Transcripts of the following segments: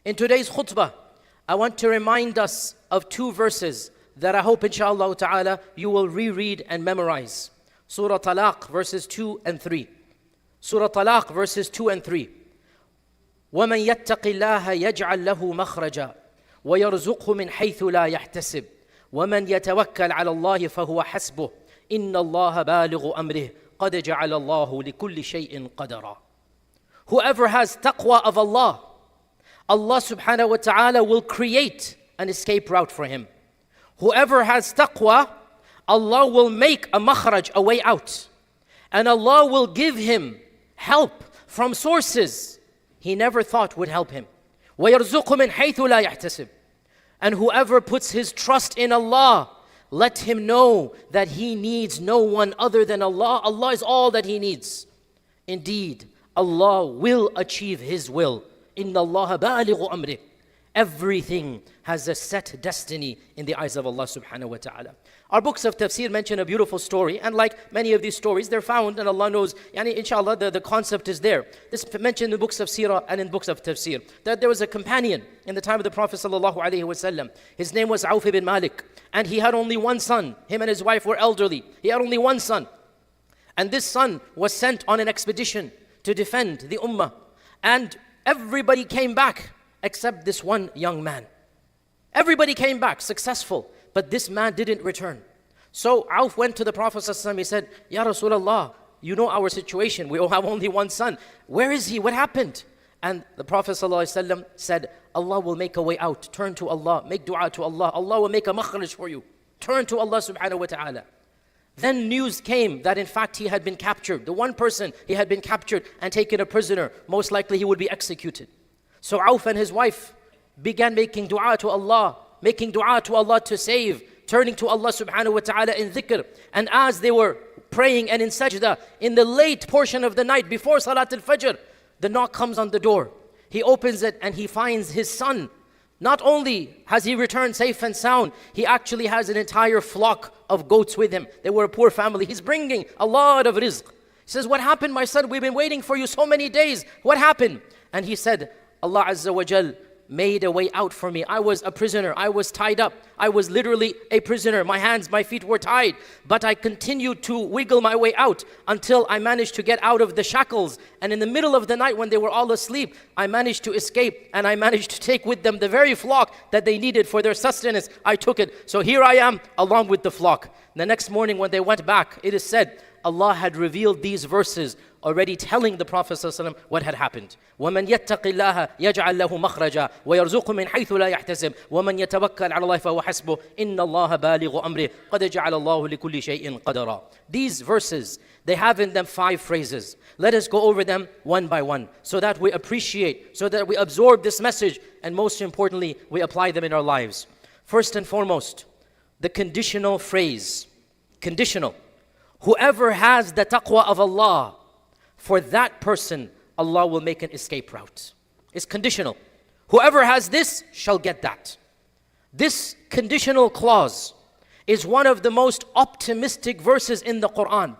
In today's khutbah, I want to remind us of two verses that I hope inshallah ta'ala you will reread and memorize. Surah Talaq verses 2 and 3. Surah Talaq verses 2 and 3. وَمَنْ يَتَّقِ اللَّهَ يَجْعَلْ لَهُ مَخْرَجًا وَيَرْزُقْهُ مِنْ حَيْثُ لَا يَحْتَسِبُ وَمَنْ يَتَوَكَّلْ عَلَى اللَّهِ فَهُوَ حَسْبُهُ إِنَّ اللَّهَ بَالِغُ أَمْرِهِ قَدْ جَعَلَ اللَّهُ لِكُلِّ شَيْءٍ قَدَرًا. Whoever has taqwa of Allah, Allah subhanahu wa ta'ala will create an escape route for him. Whoever has taqwa, Allah will make a makhraj, a way out. And Allah will give him help from sources he never thought would help him. وَيَرْزُقُ مِنْ حَيْثُ لَا يَحْتَسِبُ. And whoever puts his trust in Allah, let him know that he needs no one other than Allah. Allah is all that he needs. Indeed, Allah will achieve His will. إِنَّ اللَّهَ بَالِغُ أَمْرِهِ. Everything has a set destiny in the eyes of Allah subhanahu wa ta'ala. Our books of tafsir mention a beautiful story, and like many of these stories, they're found, and Allah knows, inshallah, the concept is there. This mentioned in the books of seerah and in books of tafsir, that there was a companion in the time of the Prophet sallallahu alaihi wasallam. His name was Auf ibn Malik, and he had only one son. Him and his wife were elderly. He had only one son. And this son was sent on an expedition to defend the ummah. And everybody came back except this one young man. Everybody came back successful, but this man didn't return. So Auf went to the Prophet ﷺ. He said, Ya Rasulullah, you know our situation. We all have only one son. Where is he? What happened? And the Prophet ﷺ said, Allah will make a way out. Turn to Allah. Make dua to Allah. Allah will make a makhraj for you. Turn to Allah subhanahu wa ta'ala. Then news came that in fact he had been captured. The one person, he had been captured and taken a prisoner. Most likely he would be executed. So Auf and his wife began making dua to Allah, to save, turning to Allah subhanahu wa ta'ala in dhikr. And as they were praying and in sajda, in the late portion of the night before Salat al-Fajr, the knock comes on the door. He opens it and he finds his son. Not only has he returned safe and sound, he actually has an entire flock of goats with him. They were a poor family. He's bringing a lot of rizq. He says, what happened, my son? We've been waiting for you so many days. What happened? And he said, Allah Azza wa Jal made a way out for me. I was a prisoner. I was tied up. I was literally a prisoner. My hands, my feet were tied. But I continued to wiggle my way out until I managed to get out of the shackles. And in the middle of the night when they were all asleep, I managed to escape. And I managed to take with them the very flock that they needed for their sustenance. I took it. So here I am along with the flock. The next morning when they went back, it is said, Allah had revealed these verses already telling the Prophet ﷺ what had happened. وَمَنْ يَتَّقِ اللَّهَ يَجْعَلْ لَهُ مَخْرَجًا وَيَرْزُقْهُ مِنْ حَيْثُ لَا يَحْتَسِبُ وَمَنْ يَتَوَكَّلْ عَلَى اللَّهِ فَهُوَ حَسْبُهُ إِنَّ اللَّهَ بَالِغُ أَمْرِهِ قَدْ جَعَلَ اللَّهُ لِكُلِّ شَيْءٍ قَدَرًا. These verses, they have in them 5 phrases. Let us go over them one by one so that we appreciate, so that we absorb this message, and most importantly, we apply them in our lives. First and foremost, the conditional phrase. Conditional. Whoever has the taqwa of Allah, for that person, Allah will make an escape route. It's conditional. Whoever has this shall get that. This conditional clause is one of the most optimistic verses in the Quran,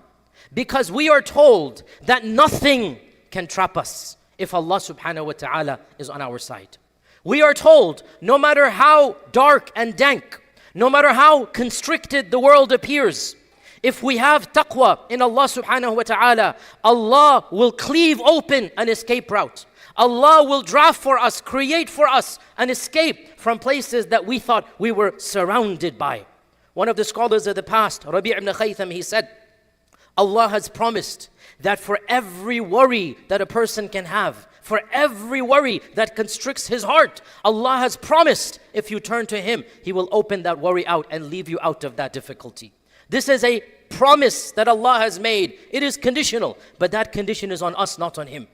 because we are told that nothing can trap us if Allah subhanahu wa ta'ala is on our side. We are told no matter how dark and dank, no matter how constricted the world appears, if we have taqwa in Allah subhanahu wa ta'ala, Allah will cleave open an escape route. Allah will draft for us, create for us an escape from places that we thought we were surrounded by. One of the scholars of the past, Rabi' ibn Khaytham, he said, Allah has promised that for every worry that a person can have, for every worry that constricts his heart, Allah has promised if you turn to Him, He will open that worry out and leave you out of that difficulty. This is a promise that Allah has made. It is conditional, but that condition is on us, not on Him.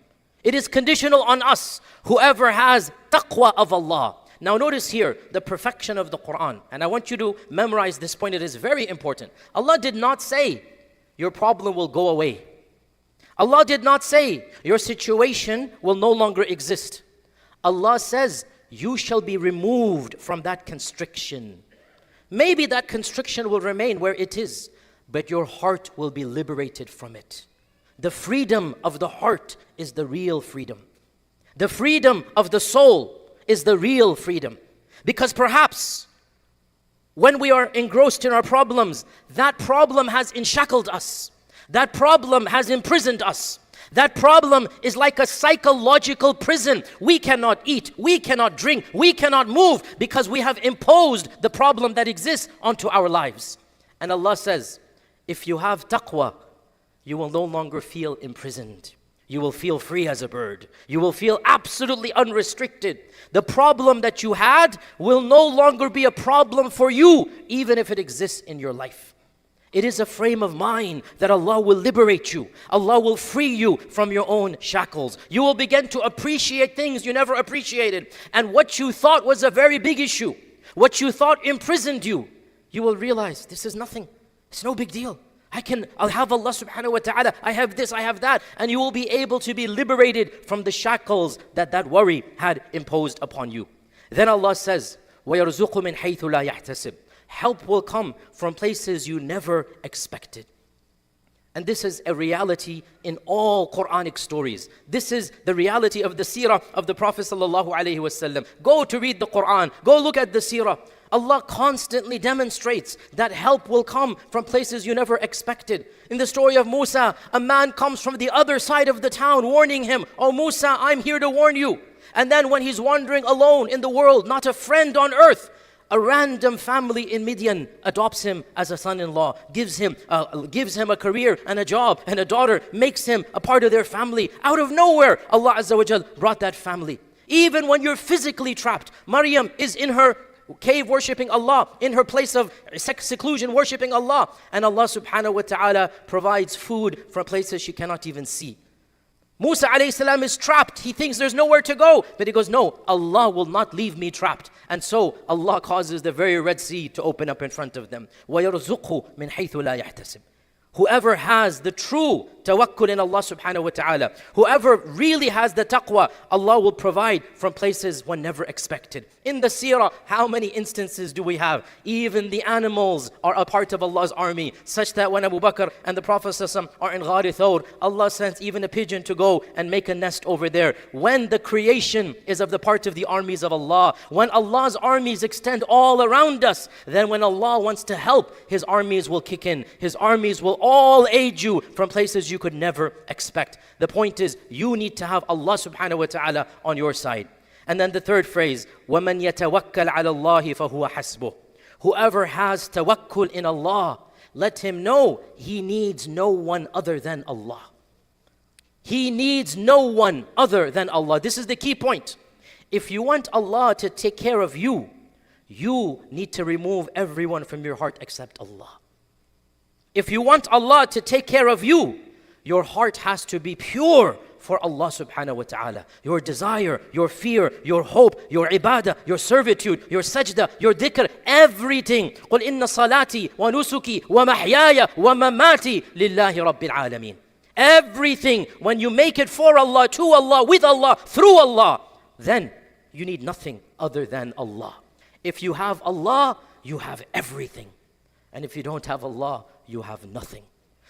It is conditional on us, whoever has taqwa of Allah. Now notice here the perfection of the Quran, and I want you to memorize this point. It is very important. Allah did not say your problem will go away. Allah did not say your situation will no longer exist. Allah says you shall be removed from that constriction. Maybe that constriction will remain where it is, but your heart will be liberated from it. The freedom of the heart is the real freedom. The freedom of the soul is the real freedom. Because perhaps when we are engrossed in our problems, that problem has enshackled us. That problem has imprisoned us. That problem is like a psychological prison. We cannot eat, we cannot drink, we cannot move because we have imposed the problem that exists onto our lives. And Allah says, if you have taqwa, you will no longer feel imprisoned. You will feel free as a bird. You will feel absolutely unrestricted. The problem that you had will no longer be a problem for you, even if it exists in your life. It is a frame of mind that Allah will liberate you. Allah will free you from your own shackles. You will begin to appreciate things you never appreciated. And what you thought was a very big issue, what you thought imprisoned you, you will realize this is nothing. It's no big deal. I'll have Allah subhanahu wa ta'ala. I have this, I have that. And you will be able to be liberated from the shackles that worry had imposed upon you. Then Allah says, وَيَرْزُقُ مِنْ حَيْثُ لَا يَحْتَسِبُ. Help will come from places you never expected. And this is a reality in all Quranic stories. This is the reality of the seerah of the Prophet sallallahu alaihi wasallam. Go to read the Quran. Go look at the seerah. Allah constantly demonstrates that help will come from places you never expected. In the story of Musa, a man comes from the other side of the town warning him, "Oh Musa, I'm here to warn you." And then when he's wandering alone in the world, not a friend on earth, a random family in Midian adopts him as a son-in-law, gives him a career and a job and a daughter, makes him a part of their family. Out of nowhere, Allah Azza wa Jal brought that family. Even when you're physically trapped, Maryam is in her cave worshipping Allah, in her place of seclusion worshipping Allah, and Allah subhanahu wa ta'ala provides food from places she cannot even see. Musa alayhi salam is trapped. He thinks there's nowhere to go. But he goes, no, Allah will not leave me trapped. And so Allah causes the very Red Sea to open up in front of them. وَيَرْزُقْهُ مِنْ حَيْثُ لَا يَحْتَسِبُ. Whoever has the true tawakkul in Allah subhanahu wa ta'ala, whoever really has the taqwa, Allah will provide from places one never expected. In the seerah, how many instances do we have? Even the animals are a part of Allah's army, such that when Abu Bakr and the Prophet ﷺ are in Ghar Thawr, Allah sends even a pigeon to go and make a nest over there. When the creation is of the part of the armies of Allah, when Allah's armies extend all around us, then when Allah wants to help, His armies will kick in. His armies will all aid you from places you could never expect. The point is, you need to have Allah subhanahu wa ta'ala on your side. And then the third phrase, وَمَنْ يَتَوَكَّلْ عَلَى اللَّهِ فَهُوَ حَسْبُهُ. Whoever has tawakkul in Allah, let him know he needs no one other than Allah. He needs no one other than Allah. This is the key point. If you want Allah to take care of you, you need to remove everyone from your heart except Allah. If you want Allah to take care of you, your heart has to be pure for Allah subhanahu wa ta'ala. Your desire, your fear, your hope, your ibadah, your servitude, your sajda, your dhikr, everything. قُلْ إِنَّ صَلَاتِي وَنُسُكِي وَمَحْيَايَ وَمَمَاتِي لِلَّهِ رَبِّ الْعَالَمِينَ. Everything, when you make it for Allah, to Allah, with Allah, through Allah, then you need nothing other than Allah. If you have Allah, you have everything. And if you don't have Allah, you have nothing.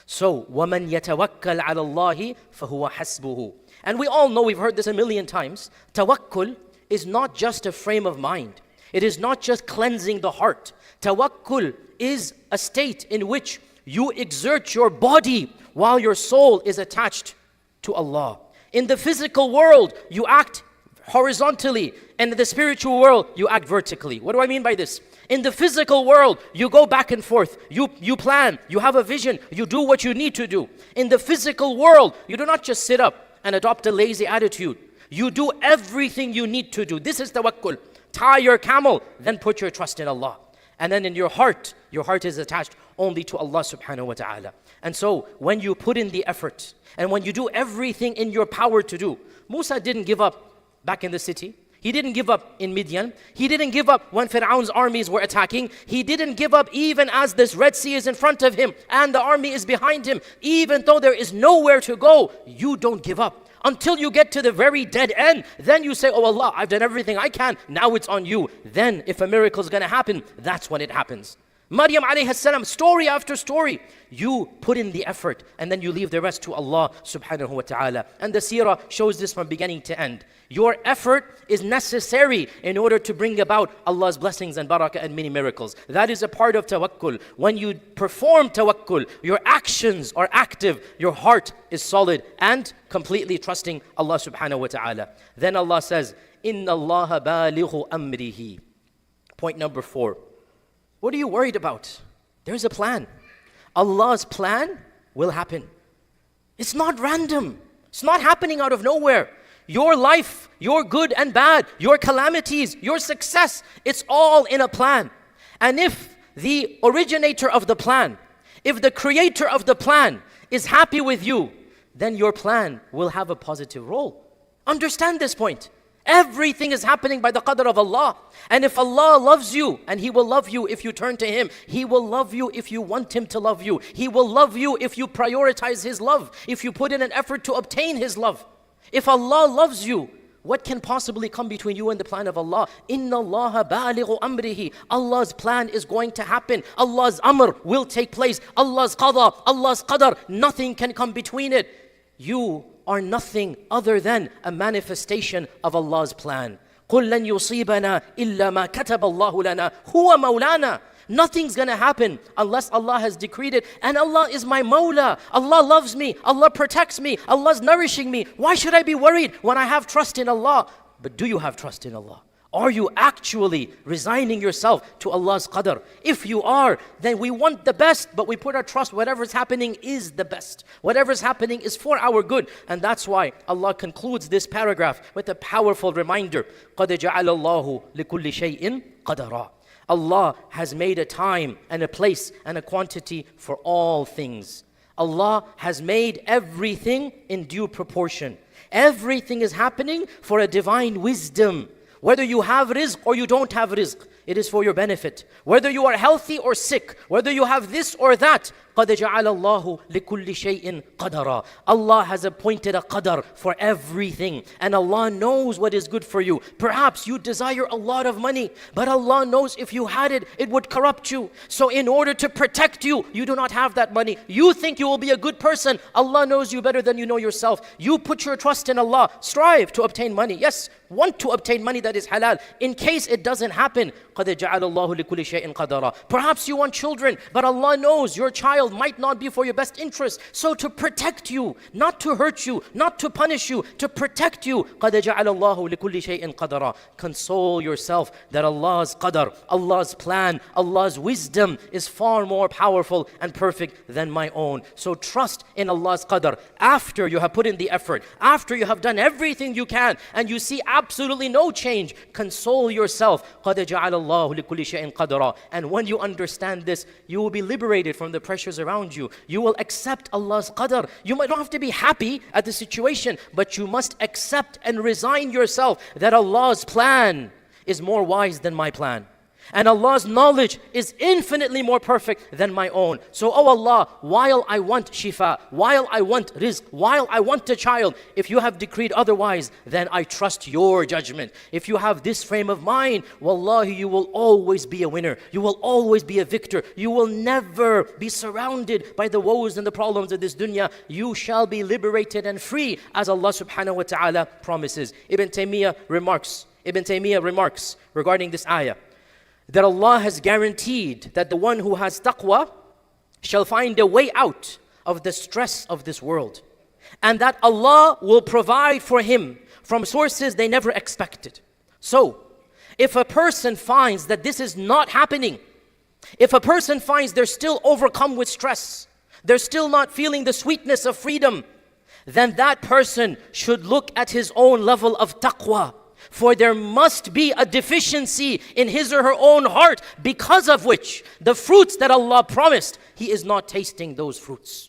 So, وَمَنْ يَتَوَكَّلْ عَلَى اللَّهِ فَهُوَ حَسْبُهُ. And we all know, we've heard this a million times, tawakkul is not just a frame of mind. It is not just cleansing the heart. Tawakkul is a state in which you exert your body while your soul is attached to Allah. In the physical world, you act horizontally, and in the spiritual world, you act vertically. What do I mean by this? In the physical world, you go back and forth. You plan, you have a vision, you do what you need to do. In the physical world, you do not just sit up and adopt a lazy attitude. You do everything you need to do. This is tawakkul. Tie your camel, then put your trust in Allah. And then in your heart is attached only to Allah subhanahu wa ta'ala. And so, when you put in the effort, and when you do everything in your power to do, Musa didn't give up back in the city. He didn't give up in Midian. He didn't give up when Fir'aun's armies were attacking. He didn't give up even as this Red Sea is in front of him and the army is behind him. Even though there is nowhere to go, you don't give up. Until you get to the very dead end, then you say, oh Allah, I've done everything I can, now it's on you. Then if a miracle is going to happen, that's when it happens. Maryam alayhi salam, story after story. You put in the effort and then you leave the rest to Allah subhanahu wa ta'ala. And the seerah shows this from beginning to end. Your effort is necessary in order to bring about Allah's blessings and barakah and many miracles. That is a part of tawakkul. When you perform tawakkul, your actions are active, your heart is solid and completely trusting Allah subhanahu wa ta'ala. Then Allah says, Inna Allah balighu amrihi. Point number 4. What are you worried about? There's a plan. Allah's plan will happen. It's not random. It's not happening out of nowhere. Your life, your good and bad, your calamities, your success, it's all in a plan. And if the originator of the plan, if the creator of the plan is happy with you, then your plan will have a positive role. Understand this point. Everything is happening by the qadr of Allah. And if Allah loves you, and He will love you if you turn to Him. He will love you if you want Him to love you. He will love you if you prioritize His love, if you put in an effort to obtain His love. If Allah loves you, what can possibly come between you and the plan of Allah? Inna Allah balighu amrihi. Allah's plan is going to happen. Allah's amr will take place. Allah's qada, Allah's qadar, nothing can come between it. You are nothing other than a manifestation of Allah's plan. قُلْ لَنْ يُصِيبَنَا إِلَّا مَا كَتَبَ اللَّهُ لَنَا هُوَ مَوْلَانَا. Nothing's going to happen unless Allah has decreed it. And Allah is my Mawla. Allah loves me. Allah protects me. Allah's nourishing me. Why should I be worried when I have trust in Allah? But do you have trust in Allah? Are you actually resigning yourself to Allah's qadr? If you are, then we want the best, but we put our trust, whatever's happening is the best. Whatever's happening is for our good. And that's why Allah concludes this paragraph with a powerful reminder. قَدْ جَعَلَ اللَّهُ لِكُلِّ شَيْءٍ قَدَرًا. Allah has made a time and a place and a quantity for all things. Allah has made everything in due proportion. Everything is happening for a divine wisdom. Whether you have rizq or you don't have rizq, it is for your benefit. Whether you are healthy or sick, whether you have this or that, قَدْ جَعَلَ اللَّهُ لِكُلِّ شَيْءٍ قَدَرًا. Allah has appointed a qadar for everything. And Allah knows what is good for you. Perhaps you desire a lot of money, but Allah knows if you had it, it would corrupt you. So in order to protect you, you do not have that money. You think you will be a good person. Allah knows you better than you know yourself. You put your trust in Allah. Strive to obtain money. Yes, want to obtain money that is halal. In case it doesn't happen, قَدْ جَعَلَ اللَّهُ لِكُلِّ شَيْءٍ قَدَرًا. Perhaps you want children, but Allah knows your child might not be for your best interest. So to protect you, not to hurt you, not to punish you, to protect you, قَدْ جَعَلَ اللَّهُ لِكُلِّ شَيْءٍ قَدَرًا. Console yourself that Allah's qadar, Allah's plan, Allah's wisdom is far more powerful and perfect than my own. So trust in Allah's qadar. After you have put in the effort, after you have done everything you can, and you see absolutely no change, console yourself. قَدْ جَعَلَ اللَّهُ لِكُلِّ شَيْءٍ قَدَرًا. And when you understand this, you will be liberated from the pressures around you. You will accept Allah's qadar. You might not have to be happy at the situation, but you must accept and resign yourself that Allah's plan is more wise than my plan. And Allah's knowledge is infinitely more perfect than my own. So, oh Allah, while I want shifa, while I want rizq, while I want a child, if you have decreed otherwise, then I trust your judgment. If you have this frame of mind, wallahi, you will always be a winner. You will always be a victor. You will never be surrounded by the woes and the problems of this dunya. You shall be liberated and free, as Allah subhanahu wa ta'ala promises. Ibn Taymiyyah remarks regarding this ayah, that Allah has guaranteed that the one who has taqwa shall find a way out of the stress of this world, and that Allah will provide for him from sources they never expected. So, if a person finds that this is not happening, if a person finds they're still overcome with stress, they're still not feeling the sweetness of freedom, then that person should look at his own level of taqwa. For there must be a deficiency in his or her own heart, because of which the fruits that Allah promised, He is not tasting those fruits.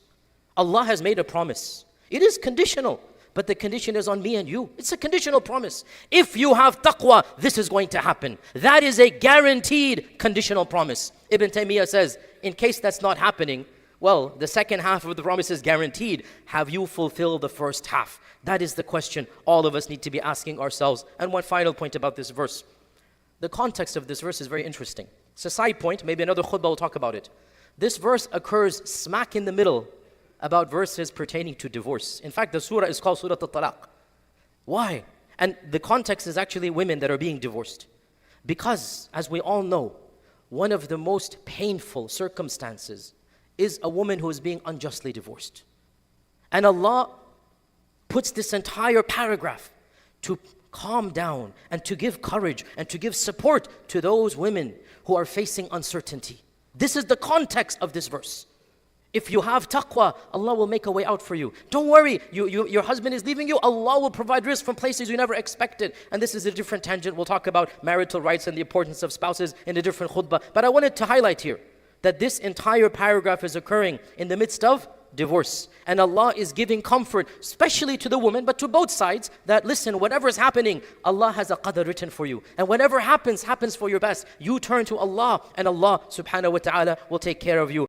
Allah has made a promise. It is conditional, but the condition is on me and you. It's a conditional promise. If you have taqwa, this is going to happen. That is a guaranteed conditional promise. Ibn Taymiyyah says, in case that's not happening, well, the second half of the promise is guaranteed. Have you fulfilled the first half? That is the question all of us need to be asking ourselves. And one final point about this verse. The context of this verse is very interesting. It's a side point, maybe another khutbah will talk about it. This verse occurs smack in the middle about verses pertaining to divorce. In fact, the surah is called Surah Al-Talaq. Why? And the context is actually women that are being divorced. Because, as we all know, one of the most painful circumstances is a woman who is being unjustly divorced. And Allah puts this entire paragraph to calm down and to give courage and to give support to those women who are facing uncertainty. This is the context of this verse. If you have taqwa, Allah will make a way out for you. Don't worry, your husband is leaving you, Allah will provide rizq from places you never expected. And this is a different tangent. We'll talk about marital rights and the importance of spouses in a different khutbah. But I wanted to highlight here that this entire paragraph is occurring in the midst of divorce. And Allah is giving comfort, especially to the woman, but to both sides, that listen, whatever is happening, Allah has a qadr written for you. And whatever happens, happens for your best. You turn to Allah, and Allah subhanahu wa ta'ala will take care of you.